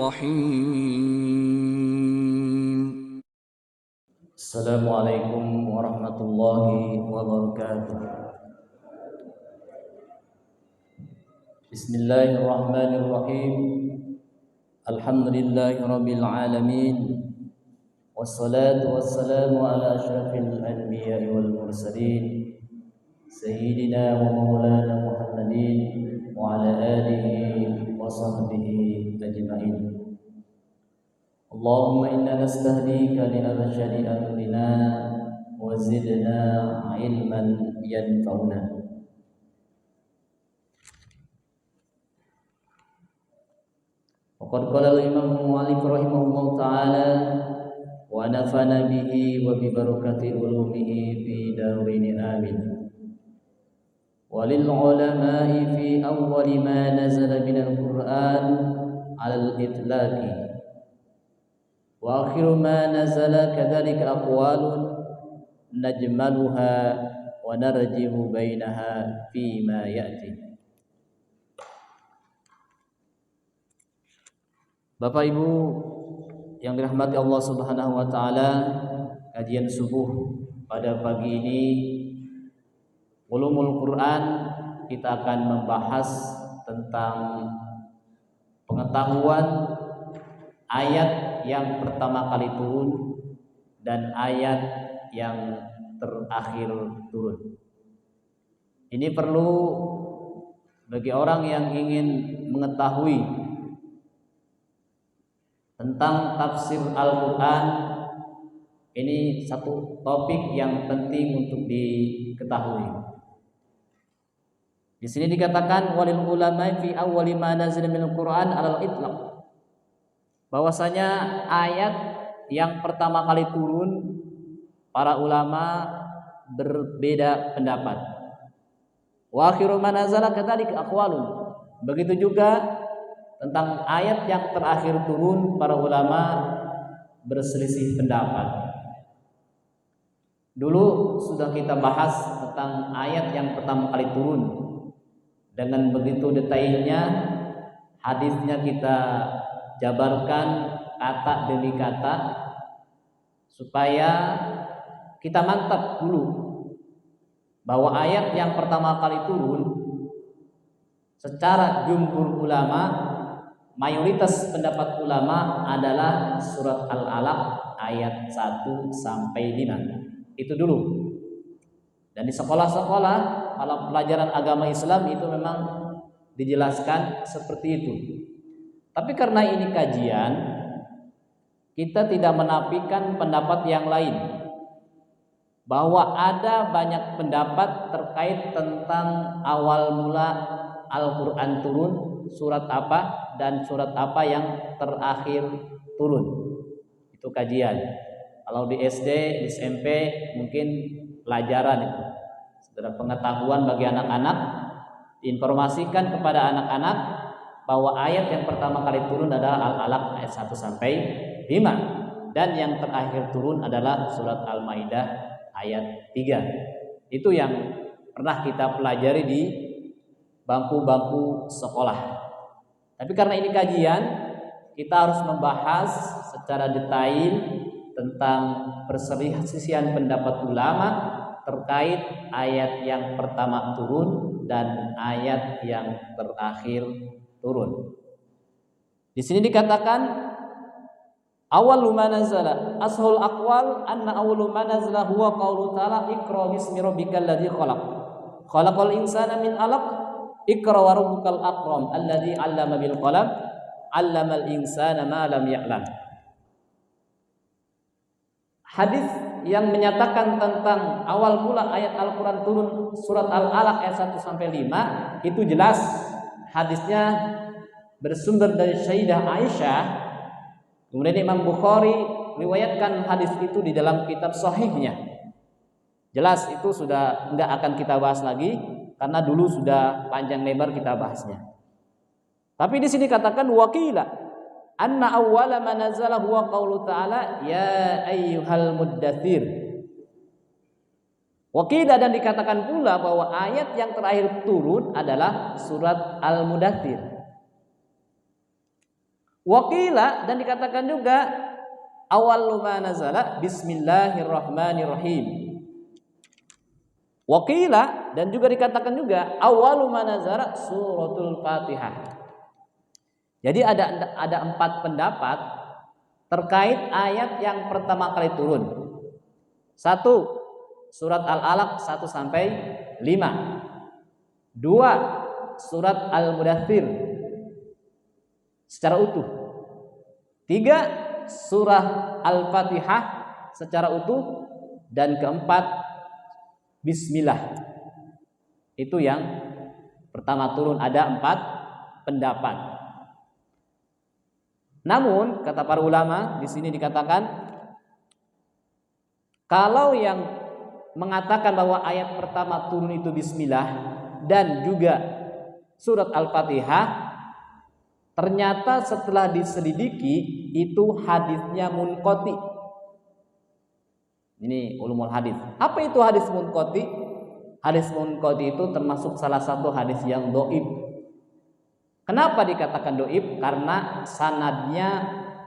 الرحيم. السلام عليكم ورحمة الله وبركاته. بسم الله الرحمن الرحيم. الحمد لله رب العالمين، والصلاة والسلام على أشرف الأنبياء والمرسلين سيدنا ومولانا محمد وعلى آله وصحبه أجمعين. اللهم إنا نستهديك لأرشد أمرنا وزدنا علما ينفعنا. وقد قال الإمام المؤلف رحمه الله تعالى: ونفعنا به وببركة علومه في دارين آمين. وللعلماء في أول ما نزل من القرآن على الإطلاق، وآخر ما نزل كذلك أقوال نجملها ونرجح بينها فيما يأتي. Bapak Ibu yang dirahmati Allah Subhanahu wa taala, kajian subuh pada pagi ini Ulumul Quran, kita akan membahas tentang pengetahuan ayat yang pertama kali turun dan ayat yang terakhir turun. Ini perlu bagi orang yang ingin mengetahui tentang tafsir Al-Quran. Ini satu topik yang penting untuk diketahui. Di sini dikatakan walil ulama fi awwali ma nazala minal Quran alal itlaq, bahwasanya ayat yang pertama kali turun para ulama berbeda pendapat. Wa akhiru ma nazala kadzalika aqwalun, begitu juga tentang ayat yang terakhir turun para ulama berselisih pendapat. Dulu sudah kita bahas tentang ayat yang pertama kali turun dengan begitu detailnya, hadisnya kita jabarkan kata demi kata supaya kita mantap dulu bahwa ayat yang pertama kali turun secara jumhur ulama, mayoritas pendapat ulama adalah surat Al-Alaq ayat 1 sampai 5. Itu dulu. Dan di sekolah-sekolah kalau pelajaran agama Islam itu memang dijelaskan seperti itu. Tapi karena ini kajian, kita tidak menafikan pendapat yang lain, bahwa ada banyak pendapat terkait tentang awal mula Al-Quran turun, surat apa dan surat apa yang terakhir turun. Itu kajian. Kalau di SD, di SMP mungkin pelajaran itu, saudara, pengetahuan bagi anak-anak, diinformasikan kepada anak-anak bahwa ayat yang pertama kali turun adalah Al-Alaq ayat 1 sampai 5 dan yang terakhir turun adalah surat Al-Maidah ayat 3. Itu yang pernah kita pelajari di bangku-bangku sekolah. Tapi karena ini kajian, kita harus membahas secara detail tentang perselisihan pendapat ulama terkait ayat yang pertama turun dan ayat yang terakhir turun. Di sini dikatakan awwalu ma nazala ashul aqwal anna awwalu ma nazala huwa qaulu ta'ala iqra bismi rabbikal ladzi khalaq khalaqal insana min 'alaq iqra wa rabbukal akram alladzi 'allama bil qalam 'allamal insana ma lam ya'lam. Hadis yang menyatakan tentang awal mula ayat Al-Quran turun surat Al-Alaq ayat 1 sampai 5 itu jelas hadisnya bersumber dari Sayyidah Aisyah. Kemudian Imam Bukhari riwayatkan hadis itu di dalam kitab sahihnya. Jelas itu sudah enggak akan kita bahas lagi karena dulu sudah panjang lebar kita bahasnya. Tapi di sini katakan waqila anna awwala ma nazala huwa qaulu ta'ala ya ayyuhal muddatsir. Waqila, dan dikatakan pula bahwa ayat yang terakhir turun adalah surat Al-Mudatsir. Waqila, dan dikatakan juga awwalu ma nazala bismillahirrahmanirrahim. Waqila, dan juga dikatakan juga awwalu ma nazala suratul Fatihah. Jadi ada 4 pendapat terkait ayat yang pertama kali turun. 1, surat Al-Alaq 1 sampai 5. 2, surat Al-Mudaththir secara utuh. 3, surah Al-Fatihah secara utuh. Dan keempat, Bismillah. Itu yang pertama turun, ada 4 pendapat. Namun kata para ulama di sini dikatakan, kalau yang mengatakan bahwa ayat pertama turun itu Bismillah dan juga surat Al-Fatihah, ternyata setelah diselidiki itu hadisnya munqati. Ini ulumul hadis. Apa itu hadis munqati? Hadis munqati itu termasuk salah satu hadis yang dhaif. Kenapa dikatakan dhaif? Karena sanadnya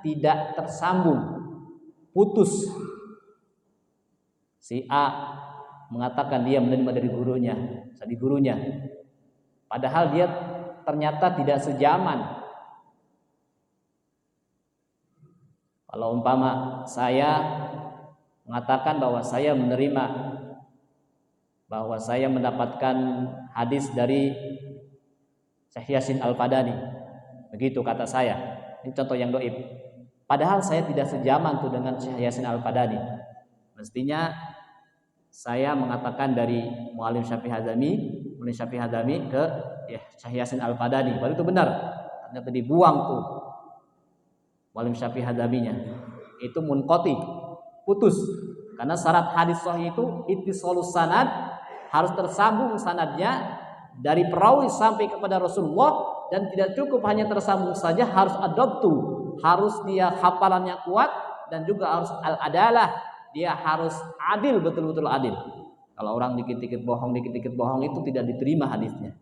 tidak tersambung, putus. Si A mengatakan dia menerima dari gurunya, padahal dia ternyata tidak sejaman. Kalau umpama saya mengatakan bahwa saya mendapatkan hadis dari Syekh Yasin Al-Padani, begitu kata saya. Ini contoh yang dhaif. Padahal saya tidak sejaman tuh dengan Syekh Yasin Al-Padani. Mestinya saya mengatakan dari Muallim Syafi'i Hadami ke Syekh Yasin Al-Padani, baru itu benar. Ternyata dibuang tuh Muallim Syafi'i Hadaminya. Itu munqati, putus. Karena syarat hadis sahih itu ittisalus sanad, harus tersambung sanadnya dari perawi sampai kepada Rasulullah, dan tidak cukup hanya tersambung saja, harus adabtu, harus dia hafalannya kuat, dan juga harus al-adalah, dia harus adil, betul-betul adil. Kalau orang dikit-dikit bohong itu tidak diterima hadisnya.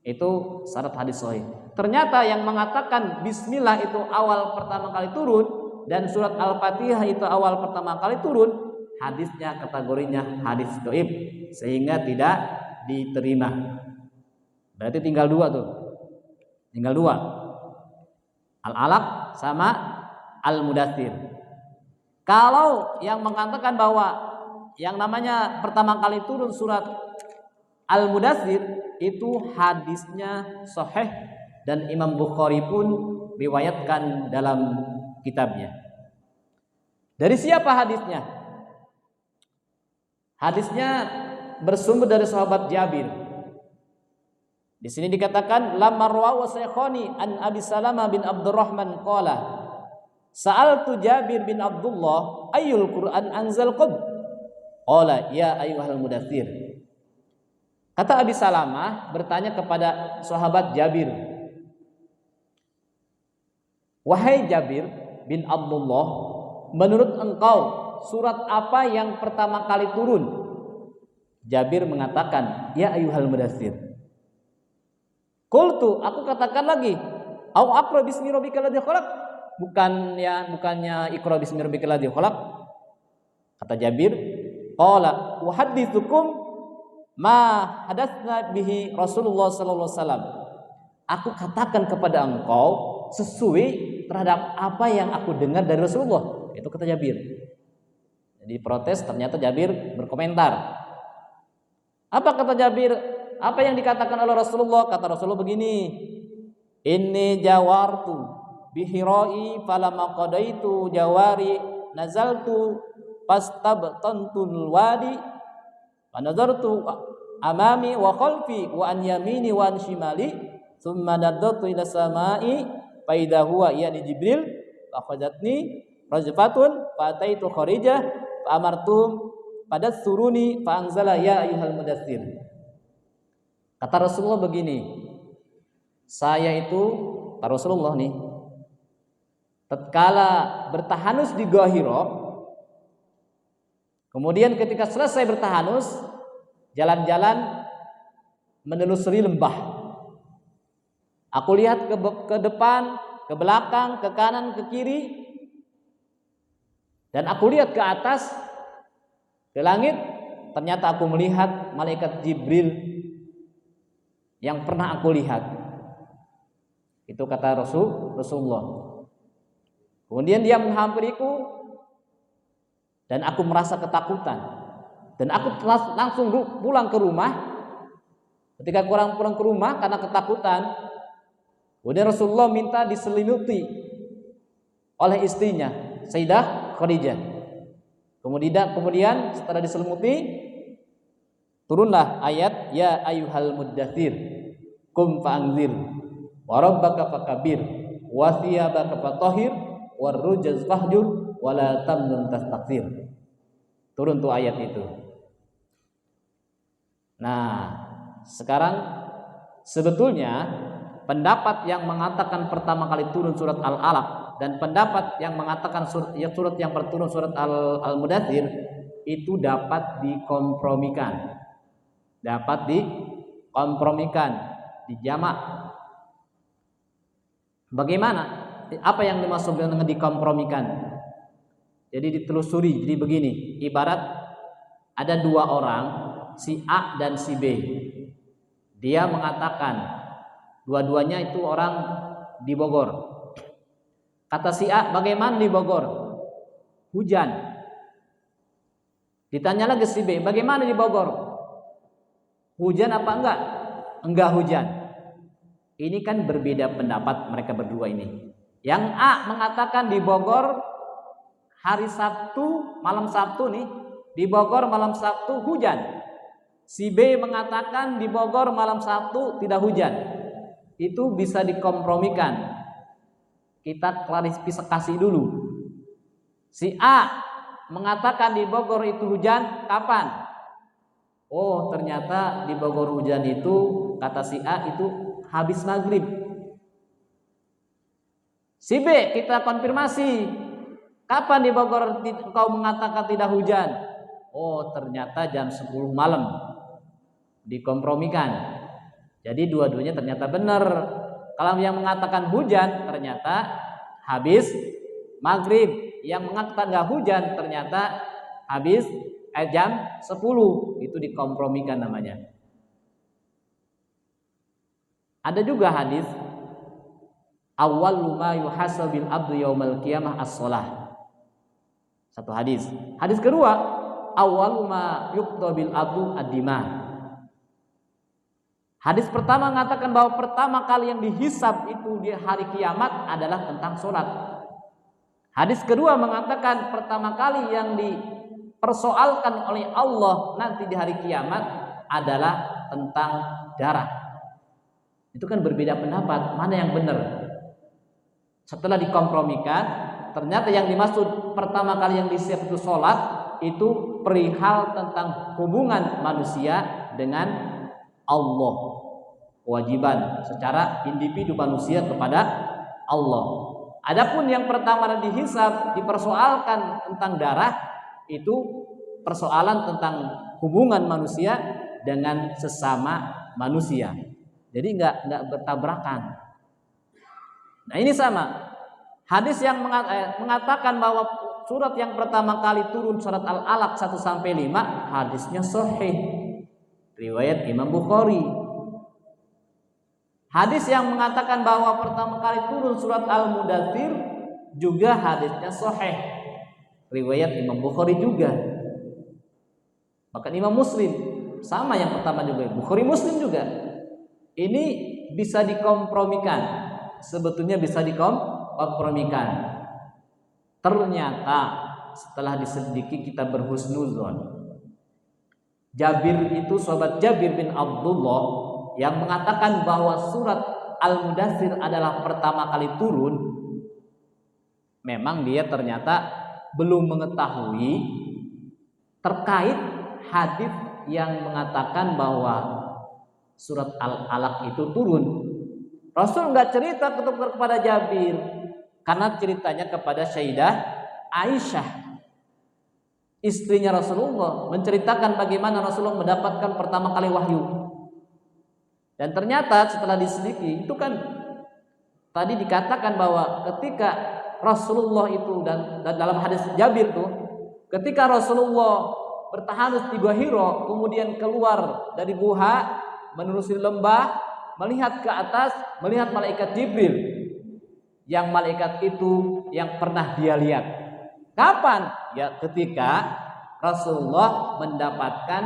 Itu syarat hadis sahih. Ternyata yang mengatakan Bismillah itu awal pertama kali turun dan surat Al-Fatihah itu awal pertama kali turun, hadisnya kategorinya hadis dhaif, sehingga tidak diterima. Berarti tinggal 2 tuh. Tinggal 2. Al-Alaq sama Al-Mudaththir. Kalau yang mengatakan bahwa yang namanya pertama kali turun surat Al-Mudaththir itu hadisnya sahih, dan Imam Bukhari pun riwayatkan dalam kitabnya. Dari siapa hadisnya? Hadisnya bersumber dari sahabat Jabir. Di sini dikatakan lamma rawa saykhani an Abi Salamah bin Abdurrahman qala sa'altu Jabir bin Abdullah ayyul Qur'an anzal qad qala ya ayyuhal mudaththir. Kata Abi Salamah bertanya kepada sahabat Jabir, wahai Jabir bin Abdullah, menurut engkau surat apa yang pertama kali turun? Jabir mengatakan, ya ayyuhal mudaththir. Qultu, aku katakan lagi, au aqra bismi rabbikal ladzi khalaq. Bukannya iqra bismi rabbikal ladzi khalaq. Kata Jabir, qala uhadditsukum ma hadatsna bihi Rasulullah sallallahu alaihi wasallam. Aku katakan kepada engkau sesuai terhadap apa yang aku dengar dari Rasulullah. Itu kata Jabir. Jadi protes, ternyata Jabir berkomentar. Apa kata Jabir? Apa yang dikatakan oleh Rasulullah? Kata Rasulullah begini, inni jawartu bihirai falama qadaitu jawari nazaltu fastabtantul wadi fanazartu amami wa khalfi wa an yamini wa an shimali thumma nadatu ila samai fa idza huwa yani Jibril fa akhadhatni rajfatun fa ataitu kharijah fa amartum padat suruni fa anzala ya ayyuhal mudaththir. Kata Rasulullah begini, saya itu, kata Rasulullah nih, tatkala bertahanus di Gua Hira, kemudian ketika selesai bertahanus, jalan-jalan menelusuri lembah. Aku lihat ke depan, ke belakang, ke kanan, ke kiri, dan aku lihat ke atas, ke langit. Ternyata aku melihat malaikat Jibril yang pernah aku lihat. Itu kata Rasulullah. Kemudian dia menghampiriku dan aku merasa ketakutan. Dan aku langsung pulang ke rumah. Ketika pulang ke rumah karena ketakutan, kemudian Rasulullah minta diselimuti oleh istrinya, Sayyidah Khadijah. Kemudian setelah diselimuti, turunlah ayat ya ayyuhal muddatsir qum fa'anzir wa rabbaka fakabir wa thiyabaka fatahhir war rujaz fahjur wa la tamnun tastakthir. Turun tuh ayat itu. Nah, sekarang sebetulnya pendapat yang mengatakan pertama kali turun surat Al-Alaq dan pendapat yang mengatakan surat yang berturun surat Al-Mudaththir itu dapat dikompromikan. Dijamak. Bagaimana? Apa yang dimaksud dengan dikompromikan? Jadi ditelusuri. Jadi begini, ibarat ada dua orang, si A dan si B. Dia mengatakan dua-duanya itu orang di Bogor. Kata si A, bagaimana di Bogor? Hujan. Ditanya lagi si B, bagaimana di Bogor? Hujan apa enggak? Enggak hujan. Ini kan berbeda pendapat mereka berdua ini. Yang A mengatakan di Bogor hari Sabtu, malam Sabtu nih, di Bogor malam Sabtu hujan. Si B mengatakan di Bogor malam Sabtu tidak hujan. Itu bisa dikompromikan. Kita klarifikasi dulu. Si A mengatakan di Bogor itu hujan kapan? Oh, ternyata di Bogor hujan itu, kata si A, itu habis maghrib. Si B kita konfirmasi, kapan di Bogor kau mengatakan tidak hujan? Oh, ternyata jam 10 malam. Dikompromikan. Jadi dua-duanya ternyata benar. Kalau yang mengatakan hujan ternyata habis maghrib. Yang mengatakan nggak hujan ternyata habis jam 10. Itu dikompromikan namanya. Ada juga hadis awwalu ma yuhasabil abdu yaumal qiyamah as-shalah. Satu hadis. Hadis kedua, awwalu ma yuqdabil abdu ad-dima. Hadis pertama mengatakan bahwa pertama kali yang dihisab itu di hari kiamat adalah tentang sholat. Hadis kedua mengatakan pertama kali yang dipersoalkan oleh Allah nanti di hari kiamat adalah tentang darah. Itu kan berbeda pendapat, mana yang benar? Setelah dikompromikan, ternyata yang dimaksud pertama kali yang dihisab itu sholat, itu perihal tentang hubungan manusia dengan Allah, kewajiban secara individu manusia kepada Allah. Adapun yang pertama dihisab dipersoalkan tentang darah, itu persoalan tentang hubungan manusia dengan sesama manusia. Jadi enggak bertabrakan. Nah, ini sama. Hadis yang mengatakan bahwa surat yang pertama kali turun surat Al-Alaq 1 sampai 5, hadisnya sahih. Riwayat Imam Bukhari. Hadis yang mengatakan bahwa pertama kali turun surat Al-Mudaththir juga hadisnya sahih. Riwayat Imam Bukhari juga. Bahkan Imam Muslim sama yang pertama juga. Bukhari Muslim juga. Ini bisa dikompromikan. Sebetulnya bisa dikompromikan. Ternyata setelah diselidiki kita berhusnuzon. Jabir itu sahabat Jabir bin Abdullah yang mengatakan bahwa surat Al-Mudaththir adalah pertama kali turun. Memang dia ternyata belum mengetahui terkait hadis yang mengatakan bahwa surat Al-Alaq itu turun. Rasul enggak cerita kepada Jabir karena ceritanya kepada Sayyidah Aisyah, istrinya Rasulullah, menceritakan bagaimana Rasulullah mendapatkan pertama kali wahyu. Dan ternyata setelah diselidiki itu kan tadi dikatakan bahwa ketika Rasulullah itu dan dalam hadis Jabir tuh, ketika Rasulullah bertahanus di Gua Hiro, kemudian keluar dari guha, menelusuri lembah, melihat ke atas, melihat malaikat Jibril, yang malaikat itu yang pernah dia lihat. Kapan? Ya ketika Rasulullah mendapatkan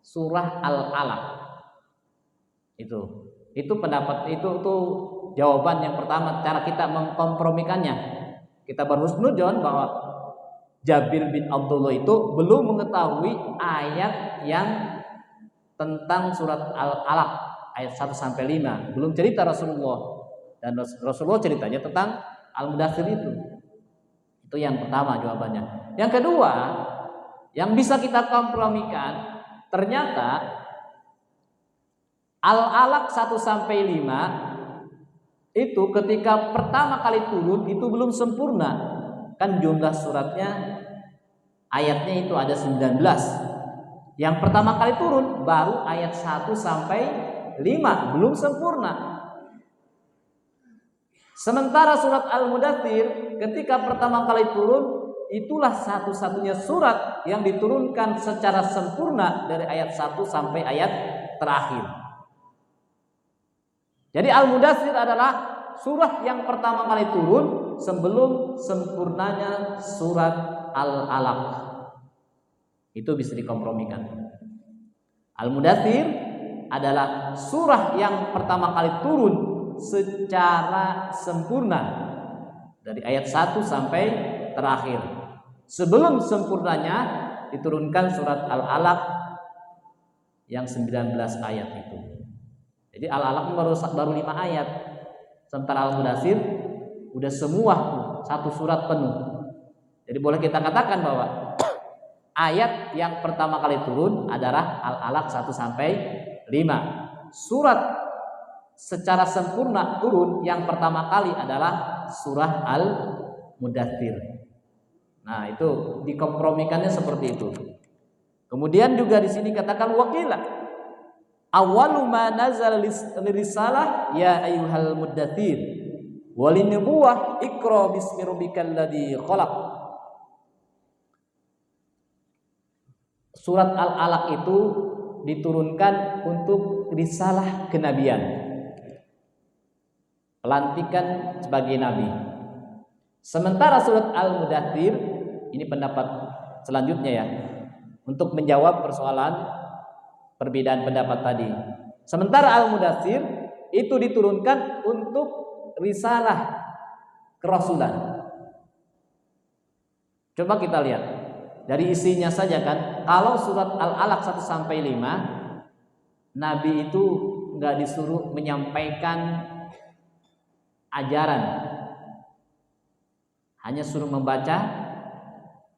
surah Al-Alaq. Itu pendapat itu jawaban yang pertama, cara kita mengkompromikannya. Kita berhusnudzon bahwa Jabir bin Abdullah itu belum mengetahui ayat yang tentang surat Al-Alaq ayat 1 sampai 5. Belum cerita Rasulullah, dan Rasulullah ceritanya tentang Al-Mudaththir itu. Itu yang pertama jawabannya. Yang kedua, yang bisa kita kompromikan, ternyata Al-Alaq 1 sampai 5 itu ketika pertama kali turun itu belum sempurna. Kan jumlah suratnya, ayatnya itu ada 19. Yang pertama kali turun baru ayat 1 sampai 5, belum sempurna. Sementara surat Al-Mudaththir ketika pertama kali turun, itulah satu-satunya surat yang diturunkan secara sempurna dari ayat 1 sampai ayat terakhir. Jadi Al-Mudaththir adalah surat yang pertama kali turun sebelum sempurnanya surat Al-Alaq. Itu bisa dikompromikan. Al-Mudaththir adalah surah yang pertama kali turun secara sempurna dari ayat 1 sampai terakhir. Sebelum sempurnanya diturunkan surat Al-Alaq yang 19 ayat itu. Jadi Al-Alaq baru 5 ayat. Sementara Al-Mudaththir udah semua satu surat penuh. Jadi boleh kita katakan bahwa ayat yang pertama kali turun adalah Al-Alaq 1 sampai 5. Surat secara sempurna turun yang pertama kali adalah surah Al-Mudaththir. Nah, itu dikompromikannya seperti itu. Kemudian juga di sini katakan waqila awwalu ma nazala lirisalah ya ayyuhal muddaththir walin nubuwah iqra bismi rabbikal ladzi khalaq. Surat Al-Alaq itu diturunkan untuk risalah kenabian, pelantikan sebagai nabi. Sementara surat Al-Mudaththir, ini pendapat selanjutnya ya, untuk menjawab persoalan perbedaan pendapat tadi. Sementara Al-Mudaththir itu diturunkan untuk risalah kerasulan. Coba kita lihat dari isinya saja kan. Kalau surat Al-Alaq 1 sampai 5, nabi itu enggak disuruh menyampaikan ajaran, hanya suruh membaca.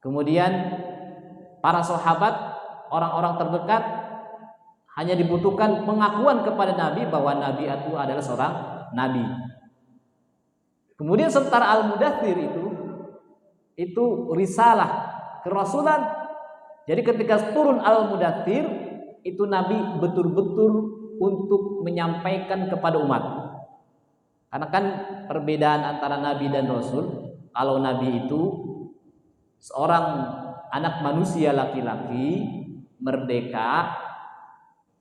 Kemudian para sahabat, orang-orang terdekat, hanya dibutuhkan pengakuan kepada nabi bahwa nabi itu adalah seorang nabi. Kemudian sementara Al-Mudaththir itu risalah kerasulan. Jadi ketika turun Al-Mudaththir itu nabi betul-betul untuk menyampaikan kepada umat. Karena kan perbedaan antara nabi dan rasul, kalau nabi itu seorang anak manusia laki-laki merdeka,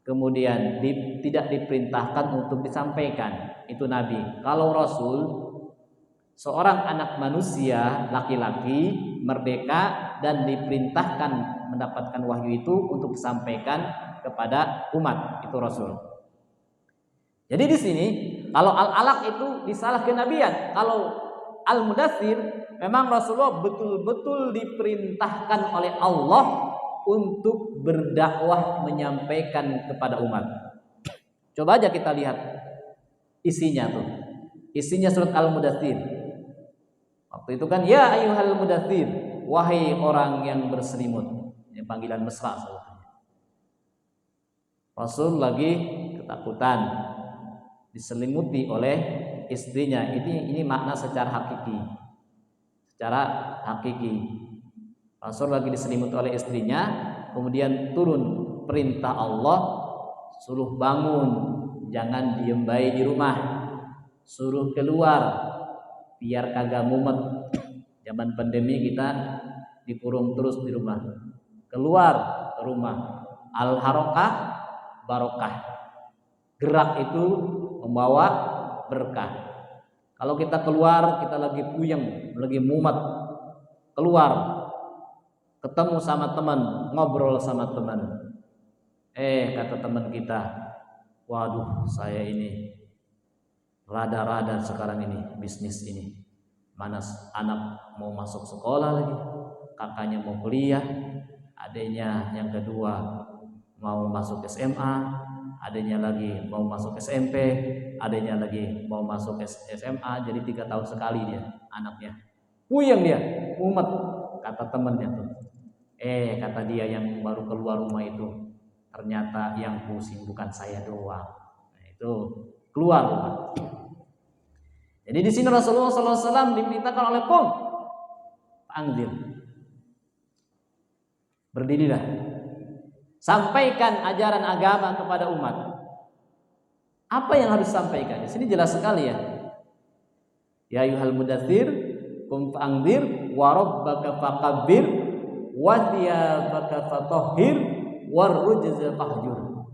kemudian tidak diperintahkan untuk disampaikan, itu nabi. Kalau rasul seorang anak manusia laki-laki merdeka dan diperintahkan mendapatkan wahyu itu untuk disampaikan kepada umat, itu rasul. Jadi di sini kalau Al-Alaq itu risalah kenabian, kalau Al-Mudaththir memang Rasulullah betul-betul diperintahkan oleh Allah untuk berdakwah menyampaikan kepada umat. Coba aja kita lihat isinya tuh. Isinya surat Al-Mudaththir. Waktu itu kan ya ayyuhal mudaththir, wahai orang yang berselimut. Ini panggilan mesra sebetulnya. Rasul lagi ketakutan, diselimuti oleh istrinya. Ini makna secara hakiki. Secara hakiki. Rasul lagi diselimuti oleh istrinya, kemudian turun perintah Allah, suruh bangun, jangan diem baik di rumah. suruh keluar biar kagak mumet. Zaman pandemi kita dikurung terus di rumah. Keluar ke rumah. Al-harokah barokah. Gerak itu membawa berkah. Kalau kita keluar, kita lagi puyeng, lagi mumet, keluar, ketemu sama teman, ngobrol sama teman. Kata teman kita, waduh, saya ini rada-rada sekarang ini bisnis ini. Mana anak mau masuk sekolah lagi, kakaknya mau kuliah, adiknya yang kedua mau masuk SMA, adiknya lagi mau masuk SMP, adiknya lagi mau masuk SMA. Jadi 3 tahun sekali dia anaknya. Puyeng dia, mumet, kata temannya tuh. Kata dia yang baru keluar rumah itu, ternyata yang pusing bukan saya doang. Nah, itu keluar rumah. Jadi di sini Rasulullah SAW diperintahkan oleh Qom, anzir, berdirilah, sampaikan ajaran agama kepada umat. Apa yang harus disampaikan? Di sini jelas sekali ya. Ya ayyuhal mudatsir, qum fa'anzir, wa rabbaka fakabbir, wa thiyabaka fatahhir, war rujza fahjur.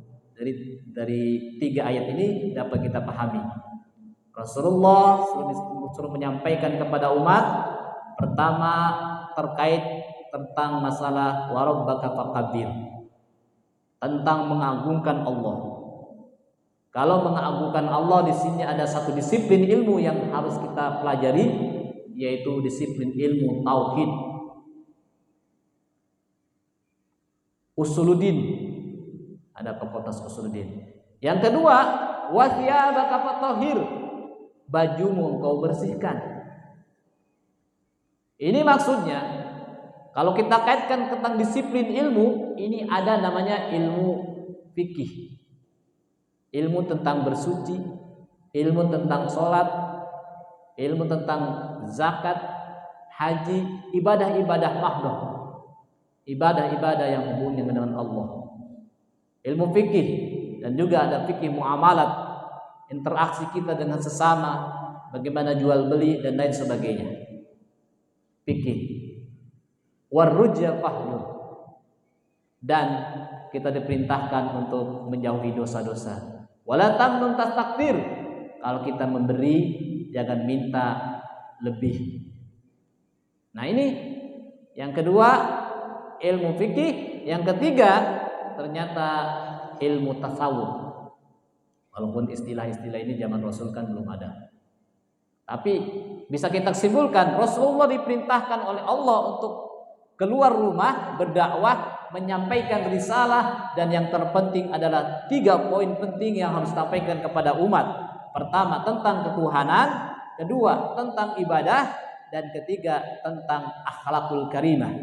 Dari 3 ayat ini dapat kita pahami. Rasulullah suruh menyampaikan kepada umat, pertama terkait tentang masalah wa rabbaka fakabbir, tentang mengagungkan Allah. Kalau mengagungkan Allah, di sini ada satu disiplin ilmu yang harus kita pelajari, yaitu disiplin ilmu tauhid, usuluddin. Ada fakultas usuluddin. Yang kedua, wa thiyabaka fatahhir, bajumu engkau bersihkan. Ini maksudnya, kalau kita kaitkan tentang disiplin ilmu, ini ada namanya ilmu fikih, ilmu tentang bersuci, ilmu tentang sholat, ilmu tentang zakat, haji, ibadah-ibadah mahdoh, ibadah-ibadah yang hubungannya dengan Allah. Ilmu fikih, dan juga ada fikih muamalat, interaksi kita dengan sesama, bagaimana jual beli dan lain sebagainya. Fikih. Warrujya fahjur. Dan kita diperintahkan untuk menjauhi dosa-dosa. Wala tamnun tastakbir. Kalau kita memberi, jangan minta lebih. Nah, ini yang kedua, ilmu fikih. Yang ketiga, ternyata ilmu tasawuf. Walaupun istilah-istilah ini zaman Rasul kan belum ada, tapi bisa kita simpulkan Rasulullah diperintahkan oleh Allah untuk keluar rumah, berdakwah, menyampaikan risalah, dan yang terpenting adalah 3 poin penting yang harus disampaikan kepada umat. Pertama, tentang ketuhanan, kedua, tentang ibadah, dan ketiga, tentang akhlakul karimah,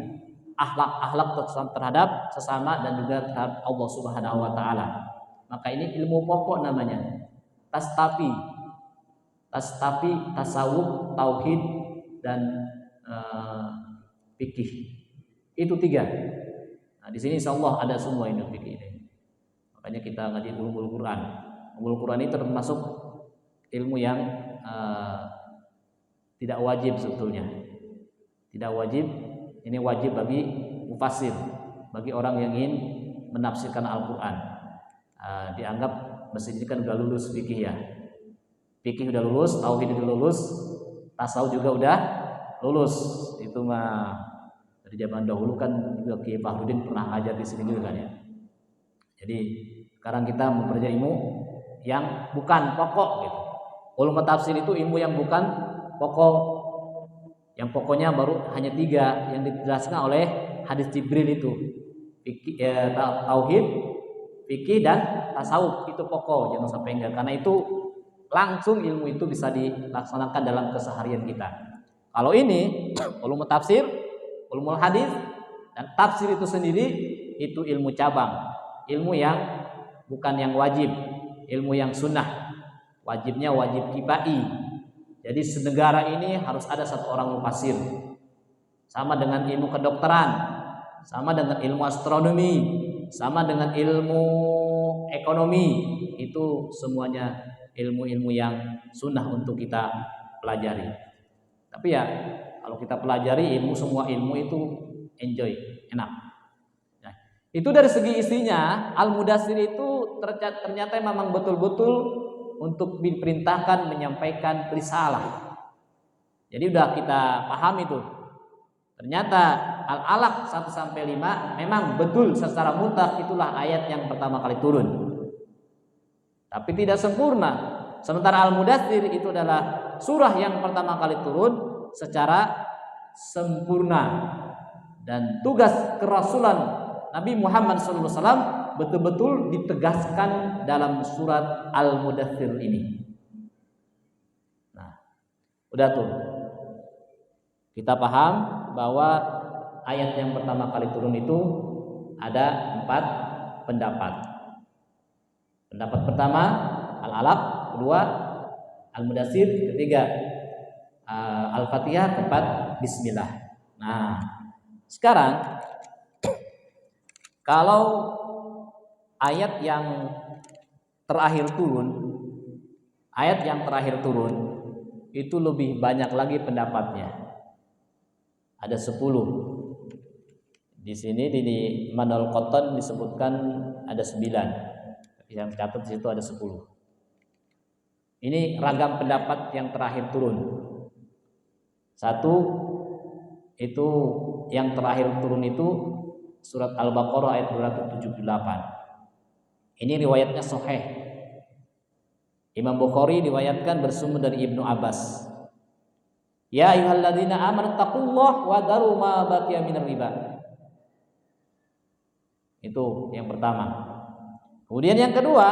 akhlak terhadap sesama dan juga terhadap Allah Subhanahu wa taala. Maka ini ilmu pokok namanya. Tastafi, tasawuf, tauhid, dan fikih. Itu 3. Nah, di sini insyaallah ada semua ilmu fikih ini. Makanya kita ngaji ulumul Quran. Ulumul Quran ini termasuk ilmu yang tidak wajib sebetulnya. Tidak wajib, ini wajib bagi mufassir, bagi orang yang ingin menafsirkan Al-Quran. Dianggap mesin ini kan udah lulus fikih ya. Fikih udah lulus, tauhid udah lulus, tasawuf juga udah lulus. Itu mah dari zaman dahulu kan juga Kiai Fahrudin pernah ngajar di sini juga kan ya. Jadi sekarang kita mempelajari ilmu yang bukan pokok gitu. Ulum tafsir itu ilmu yang bukan pokok, yang pokoknya baru hanya 3 yang dijelaskan oleh hadis Jibril itu. Fikih, tauhid, fikih, dan tasawuf, itu pokok, jangan sampai enggak, karena itu langsung ilmu itu bisa dilaksanakan dalam keseharian kita. Kalau ini ulum tafsir, ulumul hadis, dan tafsir itu sendiri itu ilmu cabang, ilmu yang bukan yang wajib, ilmu yang sunnah. Wajibnya wajib kifai. Jadi senegara ini harus ada 1 orang mufassir. Sama dengan ilmu kedokteran, sama dengan ilmu astronomi, sama dengan ilmu ekonomi, itu semuanya ilmu-ilmu yang sunnah untuk kita pelajari. Tapi ya kalau kita pelajari semua ilmu itu enjoy, enak. Nah, itu dari segi isinya, Al-Mudaththir itu ternyata memang betul-betul untuk diperintahkan menyampaikan risalah. Jadi udah kita paham itu. Ternyata Al-Alaq 1-5 memang betul secara mutlak itulah ayat yang pertama kali turun. Tapi tidak sempurna. Sementara Al-Mudaththir itu adalah surah yang pertama kali turun secara sempurna. Dan tugas kerasulan Nabi Muhammad SAW betul-betul ditegaskan dalam surat Al-Mudaththir ini. Nah, udah tuh. Kita paham bahwa ayat yang pertama kali turun itu ada 4 pendapat. Pendapat pertama Al-Alaq, kedua Al-Mudaththir, ketiga Al-Fatihah, keempat Bismillah. Nah, sekarang kalau ayat yang terakhir turun itu lebih banyak lagi pendapatnya. Ada 10. Di sini di Manal Qotton disebutkan ada 9. Yang catat di situ ada 10. Ini ragam pendapat yang terakhir turun. Satu itu yang terakhir turun itu surat Al-Baqarah ayat 278. Ini riwayatnya sahih. Imam Bukhari riwayatkan bersumber dari Ibnu Abbas. Ya ayyuhalladzina amanu taqullaha wa daru ma baqiya minar riba. Itu yang pertama. Kemudian yang kedua,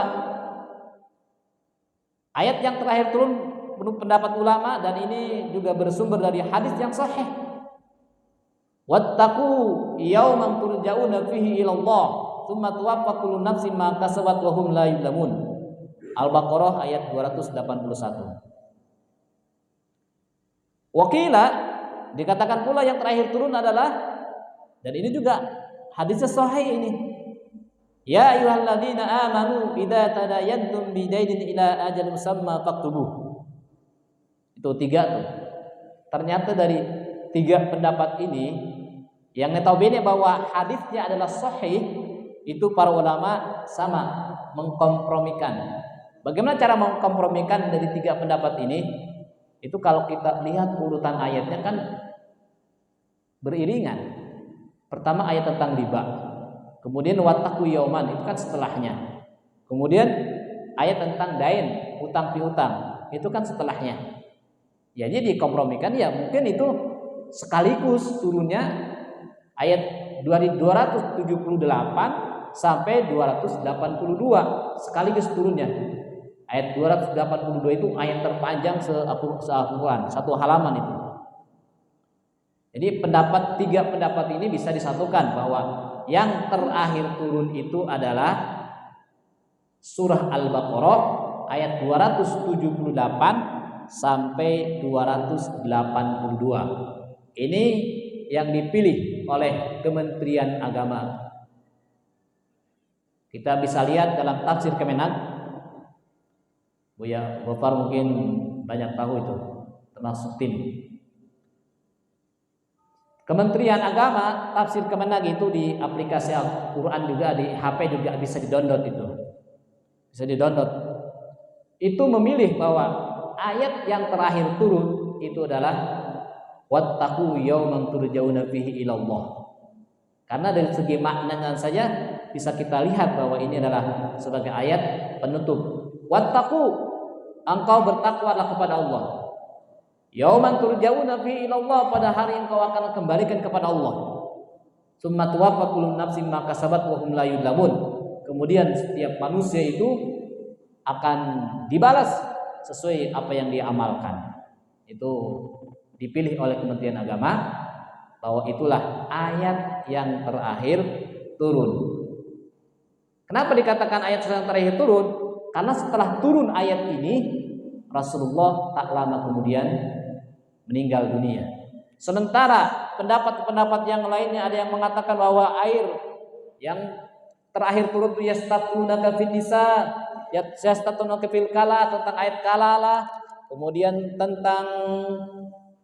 ayat yang terakhir turun menurut pendapat ulama dan ini juga bersumber dari hadis yang sahih. Wattaqu yauman turja'una fihi ila Allah, tsumma tuwaffa kullu nafsin ma kasabat wa hum la yuzlamun. Al-Baqarah ayat 281. Wakila dikatakan pula yang terakhir turun adalah, dan ini juga hadisnya sahih ini. Ya ayyuhalladzina amanu idza tadayantum bidainin ila ajalin musamma faktubuh. Itu 3 tuh. Ternyata dari 3 pendapat ini yang notabene bahwa hadisnya adalah sahih, itu para ulama sama mengkompromikan. Bagaimana cara mengkompromikan dari 3 pendapat ini? Itu kalau kita lihat urutan ayatnya kan beriringan. Pertama ayat tentang riba. Kemudian wattaqu yauman itu kan setelahnya. Kemudian ayat tentang dain, utang piutang, itu kan setelahnya. Ya jadi dikompromikan ya mungkin itu sekaligus turunnya ayat 278 sampai 282 sekaligus turunnya. Ayat 282 itu ayat terpanjang se-Al-Quran, 1 halaman itu. Jadi 3 pendapat ini bisa disatukan bahwa yang terakhir turun itu adalah surah Al-Baqarah ayat 278 sampai 282. Ini yang dipilih oleh Kementerian Agama. Kita bisa lihat dalam tafsir Kemenak. Buya Gofar mungkin banyak tahu itu, termasuk tim. Kementerian Agama, tafsir Kemenak itu di aplikasi Al-Quran juga, di HP juga bisa di-download itu. Bisa di-download. Itu memilih bahwa ayat yang terakhir turun itu adalah wattaqu yauman turja'una fihi ila Allah. Karena dari segi maknanya saja bisa kita lihat bahwa ini adalah sebagai ayat penutup. Wattaqu, engkau bertakwalah kepada Allah. Yauman turja'una fihi ila Allah, pada hari engkau akan kembalikan kepada Allah. Tsumma tuwaffa kullu nafsin ma kasabat wa hum la yuzlamun. Kemudian setiap manusia itu akan dibalas sesuai apa yang dia amalkan. Itu dipilih oleh Kementerian Agama bahwa itulah ayat yang terakhir turun. Kenapa dikatakan ayat yang terakhir turun? Karena setelah turun ayat ini Rasulullah tak lama kemudian meninggal dunia. Sementara pendapat-pendapat yang lainnya ada yang mengatakan bahwa air yang terakhir turun itu yastaqunaka fin nisa, yastatuna fil kala, tentang ayat kala lah. Kemudian tentang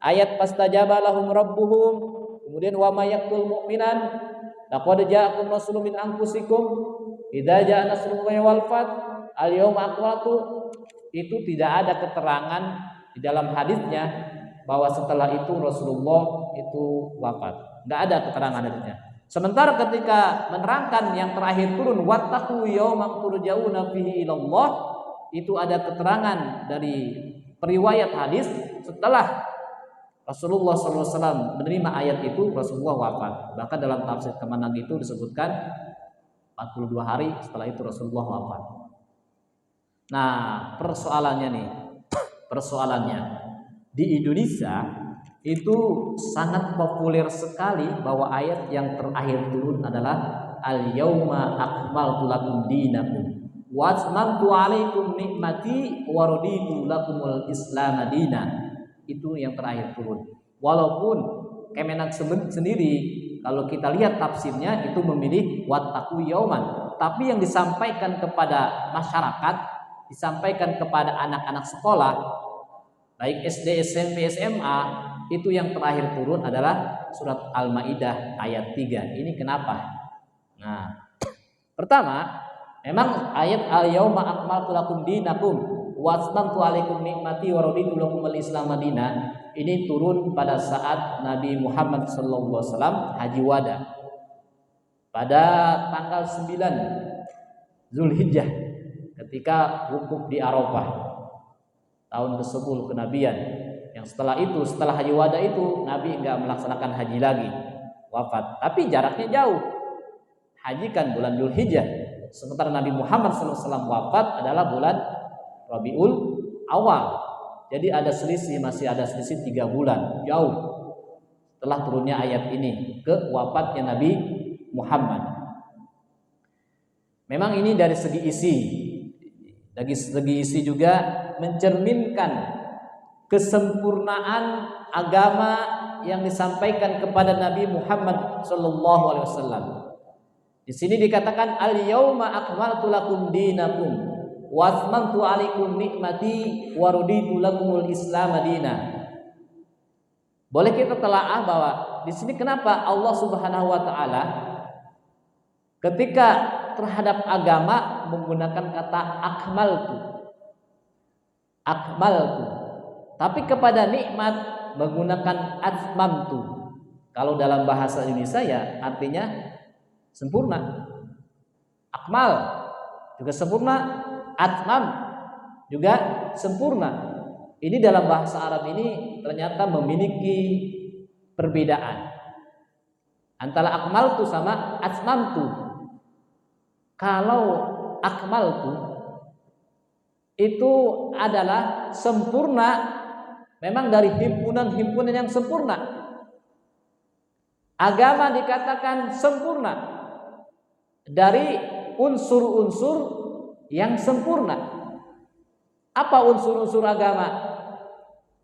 ayat fastajaba lahum rabbuhum. Kemudian wa may yaqtul mu'minan laqad ja'akum rasulun min anfusikum idza ja'a nasrullahi wal fath al yauma akmaltu. Itu tidak ada keterangan di dalam hadisnya bahwa setelah itu Rasulullah itu wafat. Enggak ada keterangan hadisnya. Sementara ketika menerangkan yang terakhir turun wattaqu yauman turja'una fihi ilallah, itu ada keterangan dari periwayat hadis setelah Rasulullah SAW menerima ayat itu Rasulullah wafat. Bahkan dalam tafsir Kemenang itu disebutkan 42 hari setelah itu Rasulullah wafat. Nah, persoalannya di Indonesia itu sangat populer sekali bahwa ayat yang terakhir turun adalah al-yauma akmaltu lakum dinakum wa atmamtu alaikum nikmati wa raditu lakumul islam dinan. Itu yang terakhir turun. Walaupun Kemenak sendiri kalau kita lihat tafsirnya itu memilih wattaqu yauman, tapi yang disampaikan kepada masyarakat, disampaikan kepada anak-anak sekolah baik SD, SMP, SMA, itu yang terakhir turun adalah surat Al-Maidah ayat 3. Ini kenapa? Nah, pertama, memang ayat al-yauma akmaltu lakum dinakum wa atmamtu alaikum nikmati wa raditu lakumul islam dinan ini turun pada saat Nabi Muhammad SAW haji wada pada tanggal 9 Zulhijjah ketika wukuf di Arafah tahun ke-10 kenabian. Yang setelah haji wada itu Nabi enggak melaksanakan haji lagi, wafat. Tapi jaraknya jauh. Haji kan bulan Zulhijjah, sementara Nabi Muhammad SAW wafat adalah bulan Rabiul Awal. Jadi masih ada selisih 3 bulan, jauh setelah turunnya ayat ini ke wafatnya Nabi Muhammad. Memang ini dari segi isi juga mencerminkan kesempurnaan agama yang disampaikan kepada Nabi Muhammad SAW. Di sini dikatakan al-yauma akmaltu lakum dinakum wa atmamtu alaikum nikmati wa raditu lakumul islam dinan. Boleh kita telaah bahwa di sini kenapa Allah Subhanahu wa taala ketika terhadap agama menggunakan kata akmaltu, tapi kepada nikmat menggunakan atmamtu. Kalau dalam bahasa Indonesia ya artinya sempurna. Akmal juga sempurna, atmam juga sempurna. Ini dalam bahasa Arab ini ternyata memiliki perbedaan antara akmaltu sama atmamtu. Kalau akmaltu itu adalah sempurna, memang dari himpunan yang sempurna. Agama dikatakan sempurna dari unsur-unsur yang sempurna. Apa unsur-unsur agama?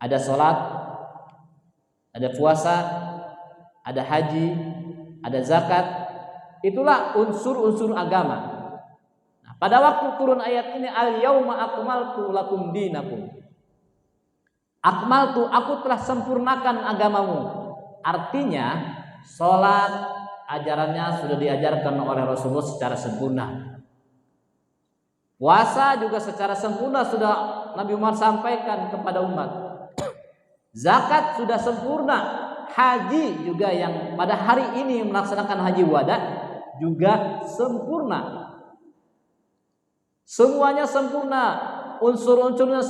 Ada sholat, ada puasa, ada haji, ada zakat. Itulah unsur-unsur agama. Nah, pada waktu turun ayat ini al-yauma akmaltu lakum dinakum. Akmaltu, aku telah sempurnakan agamamu. Artinya sholat ajarannya sudah diajarkan oleh Rasulullah secara sempurna. Puasa juga secara sempurna sudah Nabi Muhammad sampaikan kepada umat. Zakat sudah sempurna. Haji juga yang pada hari ini melaksanakan haji wada juga sempurna. Semuanya sempurna, unsur-unsurnya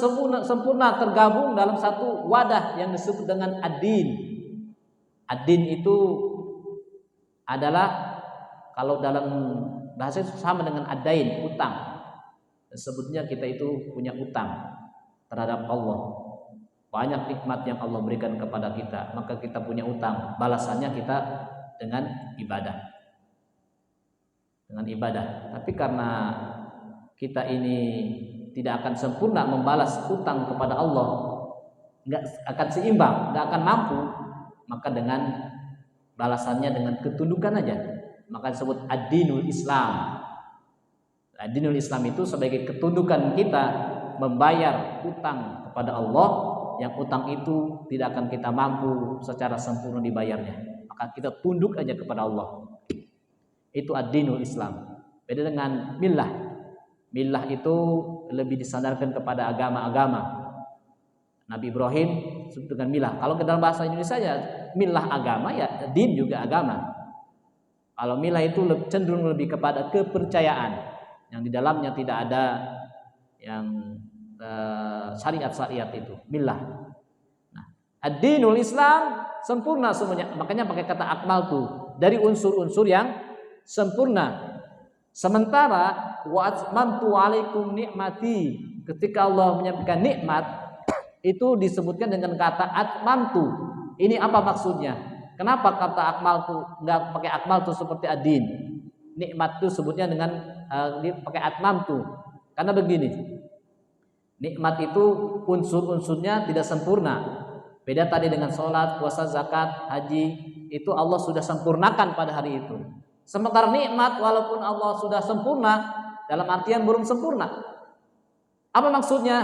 sempurna tergabung dalam satu wadah yang disebut dengan ad-din. Ad-din itu adalah kalau dalam bahasa sama dengan ad-dain, utang. Sebutnya kita itu punya utang terhadap Allah. Banyak nikmat yang Allah berikan kepada kita, maka kita punya utang. Balasannya kita dengan ibadah. Dengan ibadah. Tapi karena kita ini tidak akan sempurna membalas utang kepada Allah, nggak akan seimbang, nggak akan mampu, maka dengan balasannya dengan ketundukan aja. Maka disebut ad-dinul Islam. Dinul Islam itu sebagai ketundukan kita membayar utang kepada Allah, yang utang itu tidak akan kita mampu secara sempurna dibayarnya, maka kita tunduk aja kepada Allah. Itu ad-dinul Islam. Beda dengan millah. Millah itu lebih disandarkan kepada agama-agama. Nabi Ibrahim disebut dengan millah. Kalau ke dalam bahasa Indonesia ya millah agama, ya din juga agama. Kalau millah itu cenderung lebih kepada kepercayaan yang di dalamnya tidak ada yang syariat-syariat itu, millah. Nah, ad-dinul Islam sempurna semuanya. Makanya pakai kata akmal tuh, dari unsur-unsur yang sempurna. Sementara wa atmamtu alaikum nikmati, ketika Allah menyampaikan nikmat itu disebutkan dengan kata atmamtu. Ini apa maksudnya? Kenapa kata akmal tuh enggak pakai akmal tuh seperti ad-din? Nikmat tuh sebutnya dengan pakai atmamtu. Karena begini, nikmat itu unsur-unsurnya tidak sempurna. Beda tadi dengan sholat, puasa, zakat, haji, itu Allah sudah sempurnakan pada hari itu. Sementara nikmat walaupun Allah sudah sempurna, dalam artian belum sempurna. Apa maksudnya?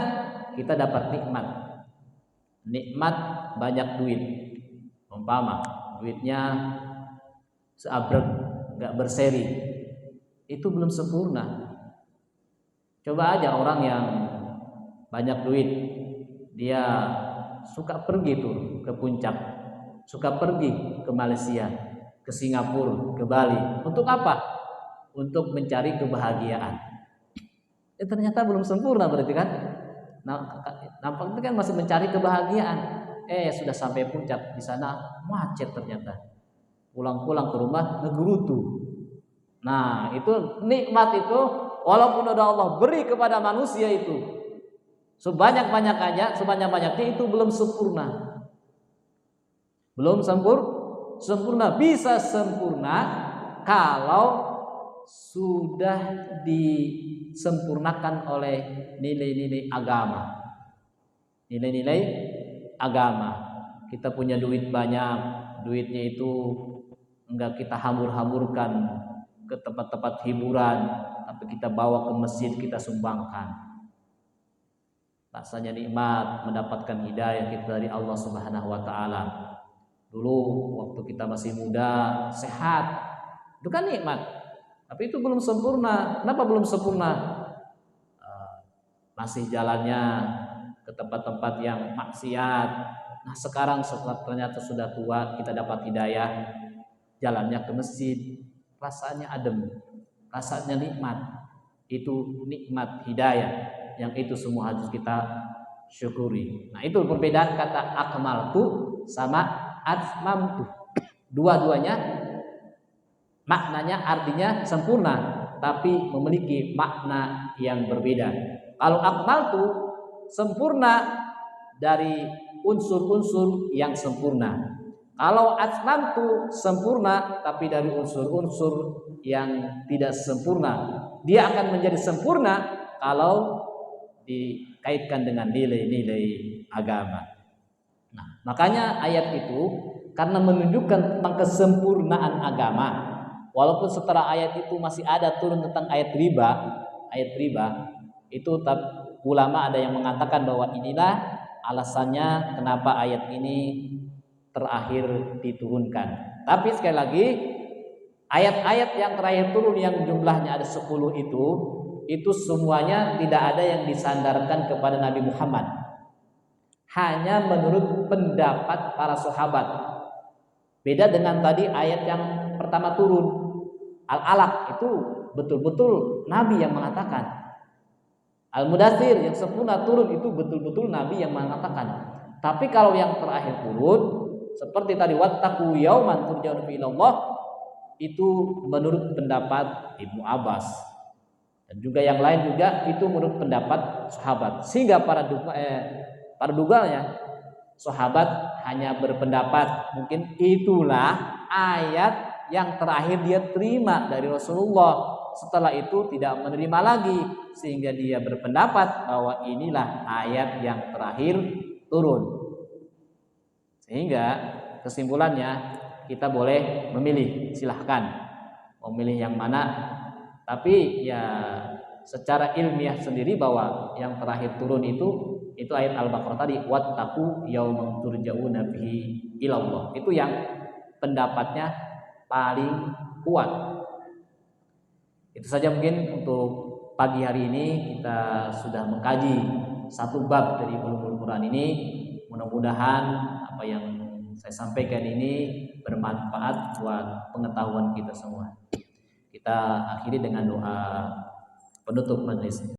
Kita dapat nikmat. Nikmat banyak duit. Umpama duitnya seabrek, enggak berseri. Itu belum sempurna. Coba aja orang yang banyak duit, dia suka pergi tuh ke puncak, suka pergi ke Malaysia, ke Singapura, ke Bali. Untuk apa? Untuk mencari kebahagiaan. Ternyata belum sempurna berarti kan? Nampaknya kan masih mencari kebahagiaan. Sudah sampai puncak, di sana macet ternyata. Pulang-pulang ke rumah ngegerutu. Nah, itu nikmat itu walaupun udah Allah beri kepada manusia itu sebanyak-banyaknya itu belum sempurna. Belum sempurna, bisa sempurna kalau sudah disempurnakan oleh nilai-nilai agama. Nilai-nilai agama. Kita punya duit banyak, duitnya itu enggak kita hambur-hamburkan ke tempat-tempat hiburan, tapi kita bawa ke masjid, kita sumbangkan. Rasanya nikmat mendapatkan hidayah kita dari Allah Subhanahu wa taala. Dulu waktu kita masih muda, sehat, itu kan nikmat. Tapi itu belum sempurna. Kenapa belum sempurna? Masih jalannya ke tempat-tempat yang maksiat. Nah, sekarang setelah ternyata sudah tua, kita dapat hidayah, jalannya ke masjid, rasanya adem, rasanya nikmat. Itu nikmat hidayah, yang itu semua harus kita syukuri. Nah, itu perbedaan kata akmaltu sama atmamtu. Dua-duanya maknanya artinya sempurna, tapi memiliki makna yang berbeda. Kalau akmaltu sempurna dari unsur-unsur yang sempurna. Kalau atmamtu sempurna tapi dari unsur-unsur yang tidak sempurna. Dia akan menjadi sempurna kalau dikaitkan dengan nilai-nilai agama. Nah, makanya ayat itu karena menunjukkan tentang kesempurnaan agama. Walaupun setelah ayat itu masih ada turun tentang ayat riba itu ulama ada yang mengatakan bahwa inilah alasannya kenapa ayat ini terakhir diturunkan. Tapi sekali lagi, ayat-ayat yang terakhir turun yang jumlahnya ada 10 itu semuanya tidak ada yang disandarkan kepada Nabi Muhammad. Hanya menurut pendapat para sahabat. Beda dengan tadi ayat yang pertama turun, Al-Alaq, itu betul-betul Nabi yang mengatakan. Al-Mudaththir yang sempurna turun, itu betul-betul Nabi yang mengatakan. Tapi kalau yang terakhir turun seperti tadi wattaqu yauman turja'una fihi ilallah, itu menurut pendapat Ibnu Abbas dan juga yang lain juga itu menurut pendapat sahabat. Sehingga para dugalnya sahabat hanya berpendapat mungkin itulah ayat yang terakhir dia terima dari Rasulullah. Setelah itu tidak menerima lagi, sehingga dia berpendapat bahwa inilah ayat yang terakhir turun. Sehingga kesimpulannya kita boleh memilih, silahkan mau milih yang mana, tapi ya secara ilmiah sendiri bahwa yang terakhir turun itu ayat Al-Baqarah tadi, wattaqu yauman turja'una fihi ilallah. Itu yang pendapatnya paling kuat. Itu saja mungkin untuk pagi hari ini kita sudah mengkaji satu bab dari Ulumul Quran ini. Mudah-mudahan apa yang saya sampaikan ini bermanfaat buat pengetahuan kita semua. Kita akhiri dengan doa penutup majelis.